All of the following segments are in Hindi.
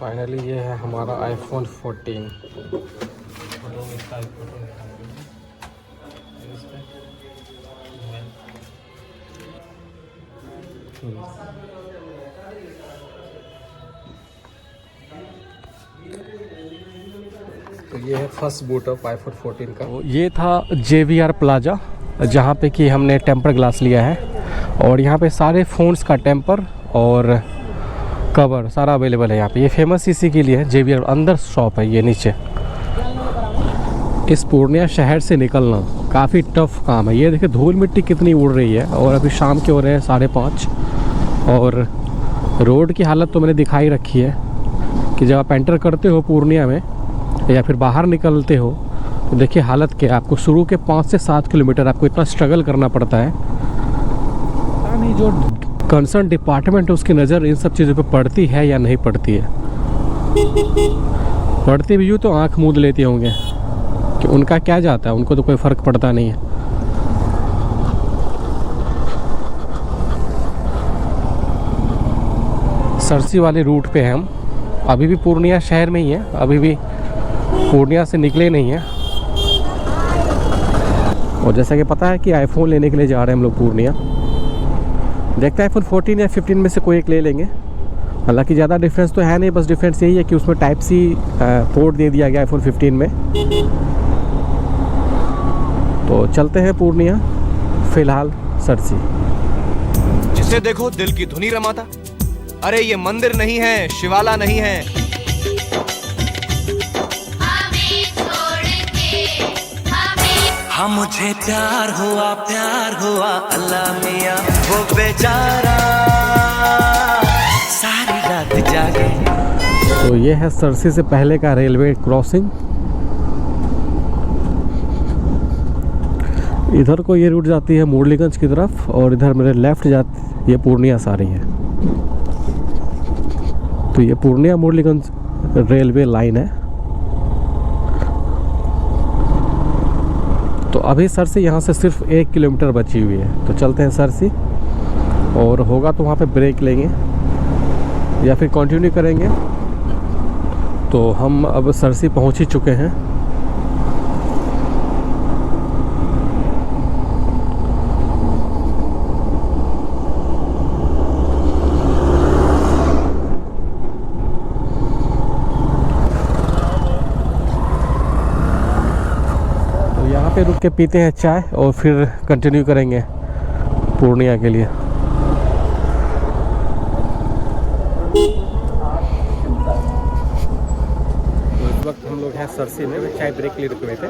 फाइनली ये है हमारा iPhone 14। तो ये है फर्स्ट बूट ऑफ iPhone 14 का। ये था JVR प्लाजा, जहाँ पे कि हमने टेम्पर ग्लास लिया है और यहाँ पे सारे फ़ोन्स का टेम्पर और कवर सारा अवेलेबल है यहाँ पे। ये फेमस इसी के लिए है, JVR अंदर शॉप है ये नीचे। इस पूर्णिया शहर से निकलना काफ़ी टफ काम है। ये देखिए धूल मिट्टी कितनी उड़ रही है और अभी शाम के हो रहे हैं 5:30 और रोड की हालत तो मैंने दिखाई रखी है कि जब आप एंटर करते हो पूर्णिया में या फिर बाहर निकलते हो तो देखिए हालत क्या है। आपको शुरू के 5 से 7 किलोमीटर आपको इतना स्ट्रगल करना पड़ता है। यानी जो कंसर्न डिपार्टमेंट है उसकी नज़र इन सब चीज़ों पे पड़ती है या नहीं पड़ती है। पड़ती भी यूँ तो आंख मूंद लेती होंगे कि उनका क्या जाता है, उनको तो कोई फ़र्क पड़ता नहीं है। सरसी वाले रूट पे हैं हम, अभी भी पूर्णिया शहर में ही है, अभी भी पूर्णिया से निकले नहीं हैं। और जैसा कि पता है कि आईफोन लेने के लिए जा रहे हैं हम लोग पूर्णिया। देखते हैं iPhone 14 या 15 में से कोई एक ले लेंगे। हालांकि ज़्यादा डिफरेंस तो है नहीं, बस डिफरेंस यही है कि उसमें टाइप सी पोर्ट दे दिया गया iPhone 15 में। तो चलते हैं पूर्णिया, फ़िलहाल सरसी। जिसे देखो दिल की धुनी रमाता। अरे ये मंदिर नहीं है, शिवाला नहीं है। हाँ मुझे प्यार हुआ अल्लाह मियाँ वो बेचारा सारी रात जागे। तो ये है सरसी से पहले का रेलवे क्रॉसिंग। इधर को ये रूट जाती है मुरलीगंज की तरफ और इधर मेरे लेफ़्ट जाती ये पूर्णिया से आ रही है। तो ये पूर्णिया मुरलीगंज रेलवे लाइन है। तो अभी सरसी यहाँ से सिर्फ 1 किलोमीटर बची हुई है। तो चलते हैं सरसी और होगा तो वहाँ पे ब्रेक लेंगे या फिर कंटिन्यू करेंगे। तो हम अब सरसी पहुँच ही चुके हैं। पे रुक के पीते हैं चाय और फिर कंटिन्यू करेंगे पूर्णिया के लिए। तो इस वक्त हम लोग हैं सरसी में, चाय ब्रेक के लिए रुके हुए थे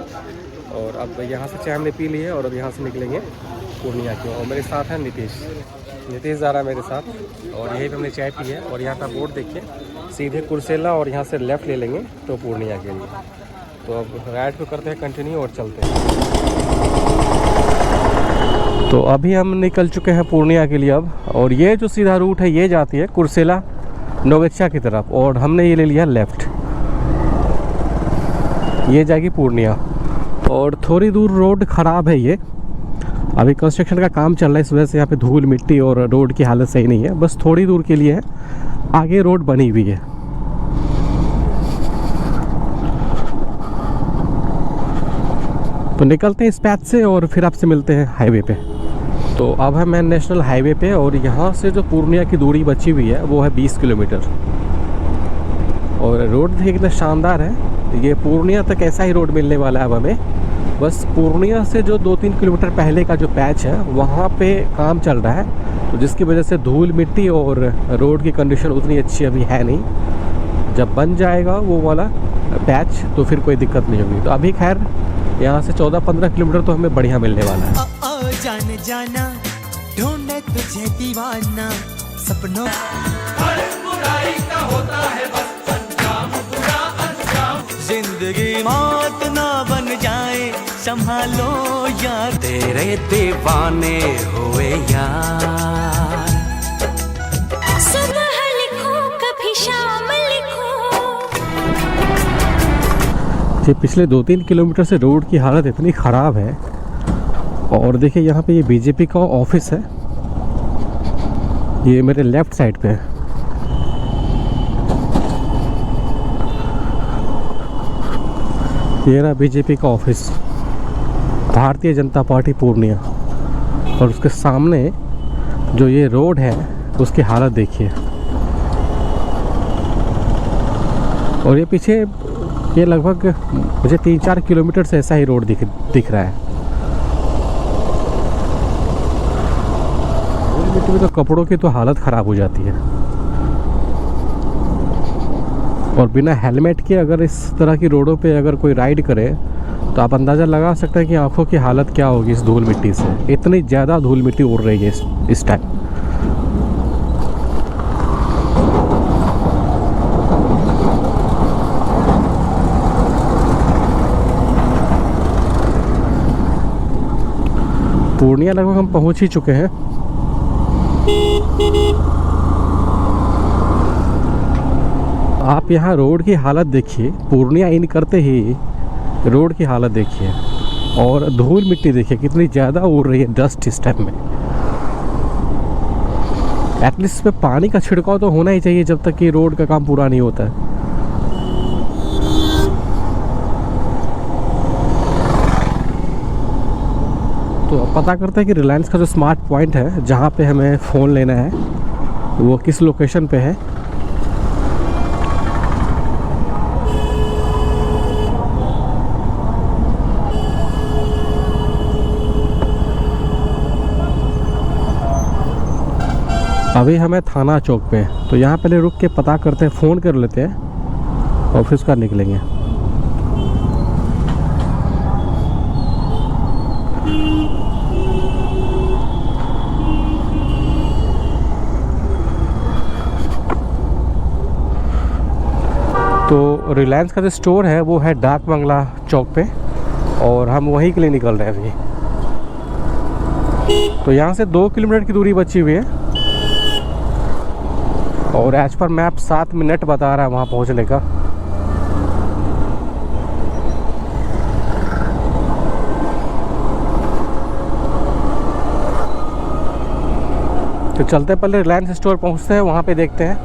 और अब यहाँ से चाय हमने पी ली है और अब यहाँ से निकलेंगे पूर्णिया की। और मेरे साथ है नीतीश जा रहा है मेरे साथ और यहीं पे हमने चाय पी है। और यहाँ का बोर्ड देखिए, सीधे कुर्सेला और यहाँ से लेफ़्ट ले लेंगे तो पूर्णिया के लिए। तो अब राइड को करते हैं कंटिन्यू और चलते हैं। तो अभी हम निकल चुके हैं पूर्णिया के लिए अब। और ये जो सीधा रूट है ये जाती है कुर्सेला नोवेच्छा की तरफ और हमने ये ले लिया लेफ़्ट, ये जाएगी पूर्णिया। और थोड़ी दूर रोड ख़राब है, ये अभी कंस्ट्रक्शन का काम चल रहा है, इस वजह से यहाँ पे धूल मिट्टी और रोड की हालत सही नहीं है। बस थोड़ी दूर के लिए है, आगे रोड बनी हुई है। तो निकलते हैं इस पैच से और फिर आपसे मिलते हैं हाईवे पे। तो अब है मैं नेशनल हाईवे पे और यहाँ से जो पूर्णिया की दूरी बची हुई है वो है 20 किलोमीटर। और रोड देखिए कितना शानदार है। ये पूर्णिया तक ऐसा ही रोड मिलने वाला है अब हमें। बस पूर्णिया से जो 2-3 किलोमीटर पहले का जो पैच है वहाँ पे काम चल रहा है, तो जिसकी वजह से धूल मिट्टी और रोड की कंडीशन उतनी अच्छी अभी है नहीं। जब बन जाएगा वो वाला पैच तो फिर कोई दिक्कत नहीं होगी। तो अभी खैर यहाँ से 14-15 किलोमीटर तो हमें बढ़िया मिलने वाला है। जान जाना ढूंढे तुझे दीवाना सपनों हर बुराई का होता है बस अंजाम, बुरा अंजाम। जिंदगी मौत ना बन जाए संभालो यार, तेरे दीवाने हुए यार। सुबह लिखो कभी शाम लिखो। ये पिछले 2-3 किलोमीटर से रोड की हालत इतनी ख़राब है। और देखिए यहाँ पे ये बीजेपी का ऑफिस है, ये मेरे लेफ़्ट साइड पे है। ये रहा बीजेपी का ऑफिस, भारतीय जनता पार्टी पूर्णिया। और उसके सामने जो ये रोड है उसकी हालत देखिए। और ये पीछे ये लगभग मुझे 3-4 किलोमीटर से ऐसा ही रोड दिख रहा है। मिट्टी में तो कपड़ों की तो हालत ख़राब हो जाती है। और बिना हेलमेट के अगर इस तरह की रोडों पे अगर कोई राइड करे तो आप अंदाज़ा लगा सकते हैं कि आंखों की हालत क्या होगी इस धूल मिट्टी से। इतनी ज़्यादा धूल मिट्टी उड़ रही है इस टाइम। पूर्णिया लगभग हम पहुंच ही चुके हैं। आप यहाँ रोड की हालत देखिए, पूर्णिया इन करते ही रोड की हालत देखिए। और धूल मिट्टी देखिए कितनी ज़्यादा उड़ रही है डस्ट इस टाइम में। एटलीस्ट इस पे पानी का छिड़काव तो होना ही चाहिए जब तक कि रोड का काम पूरा नहीं होता है। तो अब पता करते हैं कि रिलायंस का जो स्मार्ट पॉइंट है जहाँ पे हमें फ़ोन लेना है वो किस लोकेशन पे है। अभी हमें थाना चौक पे, तो यहाँ पहले रुक के पता करते हैं, फ़ोन कर लेते हैं और फिर उसका निकलेंगे। तो रिलायंस का जो स्टोर है वो है डाक बंगला चौक पे और हम वहीं के लिए निकल रहे हैं अभी। तो यहाँ से 2 किलोमीटर की दूरी बची हुई है और एज पर मैप 7 मिनट बता रहा है वहाँ पहुँचने का। तो चलते पहले रिलायंस स्टोर पहुँचते हैं, वहाँ पे देखते हैं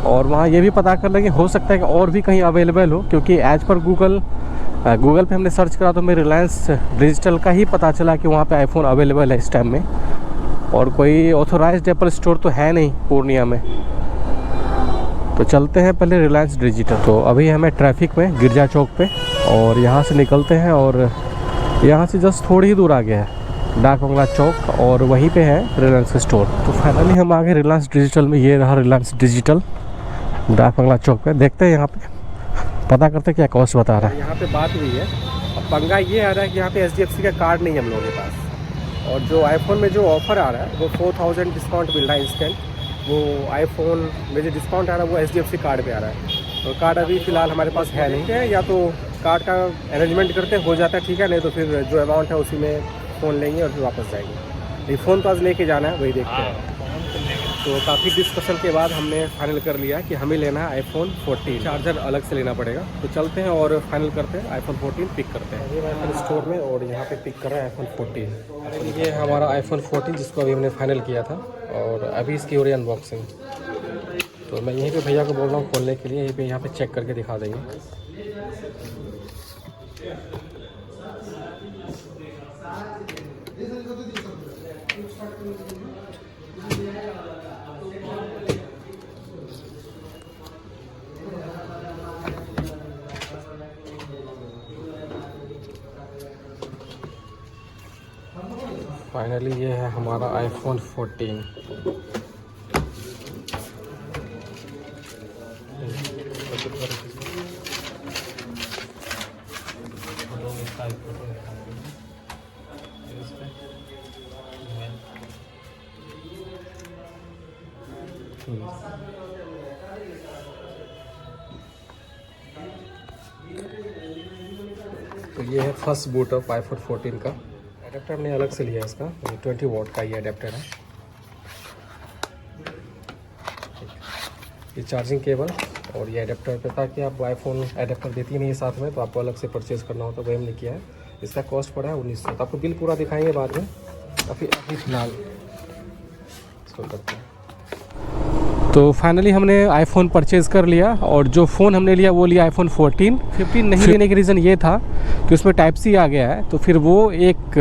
और वहाँ ये भी पता कर लेंगे, हो सकता है कि और भी कहीं अवेलेबल हो, क्योंकि एज पर गूगल पे हमने सर्च करा तो मेरे रिलायंस डिजिटल का ही पता चला कि वहाँ पे आईफोन अवेलेबल है इस टाइम में, और कोई ऑथोराइज्ड एप्पल स्टोर तो है नहीं पूर्णिया में। तो चलते हैं पहले रिलायंस डिजिटल। तो अभी हमें ट्रैफिक में गिरजा चौक पे और यहाँ से निकलते हैं और यहाँ से जस्ट थोड़ी ही दूर आगे है डाक बंगला चौक और वहीं पे है रिलायंस का स्टोर। तो फाइनली हम आ गए रिलायंस डिजिटल में। ये रहा रिलायंस डिजिटल डाक बंगला चौक पे। देखते हैं यहाँ पे, पता करते क्या कॉस्ट बता रहा है। यहाँ पे बात हुई है, अब पंगा ये आ रहा है कि यहाँ पे HDFC का कार्ड नहीं है हम लोगों के पास, और जो आईफोन में जो ऑफ़र आ रहा है वो 4000 डिस्काउंट मिल रहा है इंस्टेंट। वो आईफोन में जो डिस्काउंट आ रहा है वो HDFC कार्ड पे आ रहा है, और कार्ड अभी फ़िलहाल हमारे पास है नहीं है। या तो कार्ड का अरेंजमेंट करते हो जाता है ठीक है, नहीं तो फिर जो अमाउंट है उसी में फ़ोन लेंगे और फिर वापस जाएंगे। ये फ़ोन तो आज लेके जाना है, वही देखते हैं। तो काफ़ी डिस्कशन के बाद हमने फाइनल कर लिया कि हमें लेना है आईफोन 14। चार्जर अलग से लेना पड़ेगा। तो चलते हैं और फाइनल करते हैं, आईफोन 14 पिक करते हैं। ये आईफोन स्टोर में और यहाँ पे पिक कर रहे हैं आईफोन 14। ये हमारा आईफोन 14 जिसको अभी हमने फाइनल किया था और अभी इसकी हो रही है अनबॉक्सिंग। तो मैं यहीं पे भैया को बोल रहा हूँ खोलने के लिए, यहीं पे यहाँ पे चेक करके दिखा देंगे। फाइनली ये है हमारा आईफोन 14। तो ये है फर्स्ट बूट ऑफ आईफोन 14 का। एडेप्टर हमने अलग से लिया है इसका, 20 वॉट का ये एडेप्टर है। ये चार्जिंग केबल और ये एडेप्टर पे, ताकि आप आईफोन एडेप्टर देती नहीं है साथ में तो आपको अलग से परचेज़ करना होता है, वही हमने किया है। इसका कॉस्ट पड़ा है 1900। तो आपको बिल पूरा दिखाएंगे बाद में, अभी फिलहाल इसको करते हैं। तो फाइनली हमने आईफोन परचेज़ कर लिया और जो फ़ोन हमने लिया वो लिया आईफोन 14। 15 नहीं लेने का रीज़न ये था कि उसमें टाइप सी आ गया है, तो फिर वो एक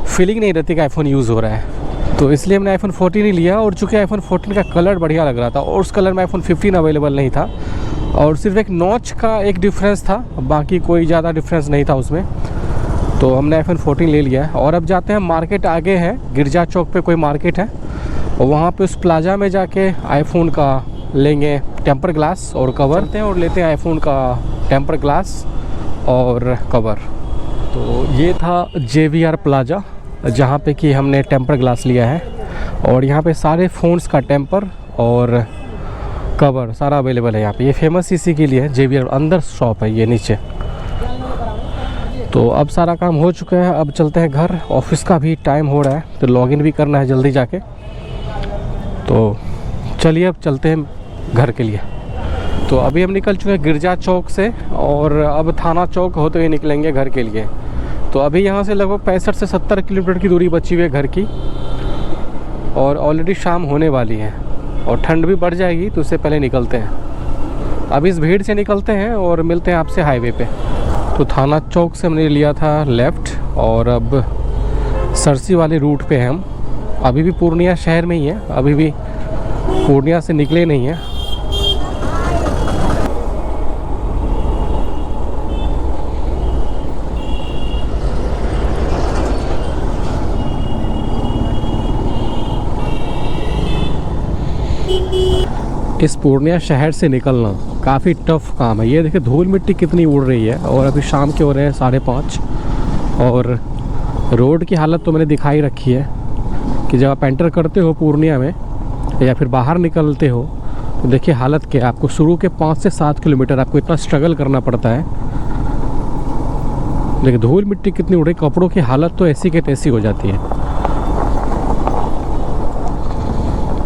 फीलिंग नहीं रहती कि आईफोन यूज़ हो रहा है, तो इसलिए हमने आईफोन 14 ही लिया। और चूँकि आईफोन 14 का कलर बढ़िया लग रहा था और उस कलर में आईफोन 15 अवेलेबल नहीं था और सिर्फ एक नॉच का एक डिफरेंस था, बाकी कोई ज़्यादा डिफरेंस नहीं था उसमें, तो हमने आईफोन 14 ले लिया है। और अब जाते हैं मार्केट, आगे है गिरजा चौक पे कोई मार्केट है और वहाँ पे उस प्लाजा में जाके आईफोन का लेंगे टेम्पर ग्लास और कवर और लेते हैं आईफोन का टेम्पर ग्लास और कवर। तो ये था JVR प्लाजा जहाँ पे कि हमने टेम्पर ग्लास लिया है और यहाँ पे सारे फ़ोन्स का टेम्पर और कवर सारा अवेलेबल है यहाँ पे। ये फेमस इसी के लिए है, JVR अंदर शॉप है ये नीचे। तो अब सारा काम हो चुका है, अब चलते हैं घर। ऑफिस का भी टाइम हो रहा है तो लॉगिन भी करना है जल्दी जाके, तो चलिए अब चलते हैं घर के लिए। तो अभी हम निकल चुके हैं गिरजा चौक से और अब थाना चौक होते हुए निकलेंगे घर के लिए। तो अभी यहाँ से लगभग 65 से 70 किलोमीटर की दूरी बची हुई है घर की और ऑलरेडी शाम होने वाली है और ठंड भी बढ़ जाएगी, तो उससे पहले निकलते हैं। अब इस भीड़ से निकलते हैं और मिलते हैं आपसे हाईवे पे। तो थाना चौक से हमने लिया था लेफ़्ट और अब सरसी वाले रूट पे हैं हम। अभी भी पूर्णिया शहर में ही है, अभी भी पूर्णिया से निकले नहीं हैं। इस पूर्णिया शहर से निकलना काफ़ी टफ काम है। ये देखिए धूल मिट्टी कितनी उड़ रही है और अभी शाम के हो रहे हैं 5:30 और रोड की हालत तो मैंने दिखाई रखी है कि जब आप एंटर करते हो पूर्णिया में या फिर बाहर निकलते हो तो देखिए हालत क्या है। आपको शुरू के 5 से 7 किलोमीटर आपको इतना स्ट्रगल करना पड़ता है। देखिए धूल मिट्टी कितनी उड़ रही, कपड़ों की हालत तो ऐसी के तैसी हो जाती है।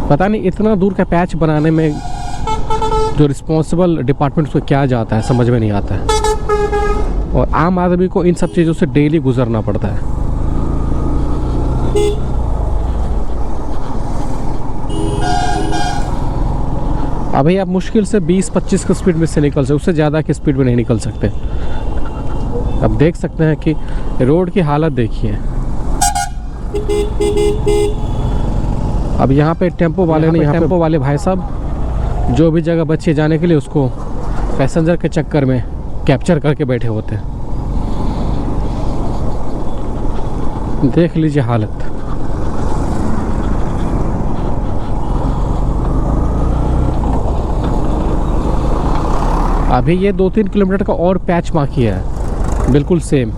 पता नहीं इतना दूर का पैच बनाने में जो रिस्पॉन्सिबल डिपार्टमेंट उसको क्या जाता है, समझ में नहीं आता है और आम आदमी को इन सब चीज़ों से डेली गुजरना पड़ता है। अभी आप मुश्किल से 20-25 की स्पीड में से निकल सकते, उससे ज़्यादा की स्पीड में नहीं निकल सकते। अब देख सकते हैं कि रोड की हालत देखिए। अब यहाँ पे टेम्पो वाले ने टेम्पो वाले भाई साहब जो भी जगह बची जाने के लिए उसको पैसेंजर के चक्कर में कैप्चर करके बैठे होते हैं। देख लीजिए हालत। अभी ये 2-3 किलोमीटर का और पैच बाकी है, बिल्कुल सेम।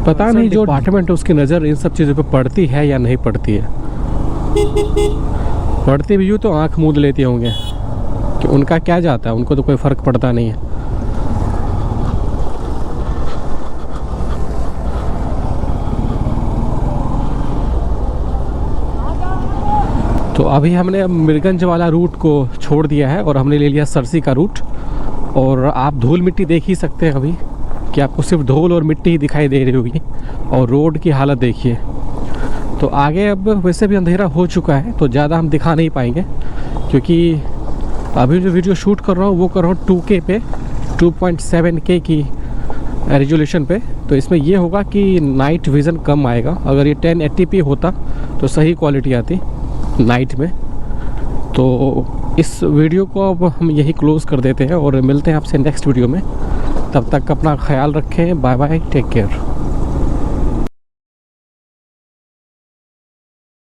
पता नहीं जो डिपार्टमेंट है उसकी नज़र इन सब चीज़ों पे पड़ती है या नहीं पड़ती है। पड़ती भी यूँ तो आंख मूंद लेते होंगे कि उनका क्या जाता है, उनको तो कोई फ़र्क पड़ता नहीं है। तो अभी हमने मीरगंज वाला रूट को छोड़ दिया है और हमने ले लिया सरसी का रूट। और आप धूल मिट्टी देख ही सकते हैं अभी कि आपको सिर्फ धूल और मिट्टी ही दिखाई दे रही होगी और रोड की हालत देखिए। तो आगे अब वैसे भी अंधेरा हो चुका है तो ज़्यादा हम दिखा नहीं पाएंगे, क्योंकि अभी जो वीडियो शूट कर रहा हूँ वो कर रहा हूँ 2K पे 2.7K की रेजोल्यूशन पे। तो इसमें ये होगा कि नाइट विज़न कम आएगा। अगर ये 1080p होता तो सही क्वालिटी आती नाइट में। तो इस वीडियो को अब हम यही क्लोज़ कर देते हैं और मिलते हैं आपसे नेक्स्ट वीडियो में। तब तक अपना ख्याल रखें। Bye bye, take care.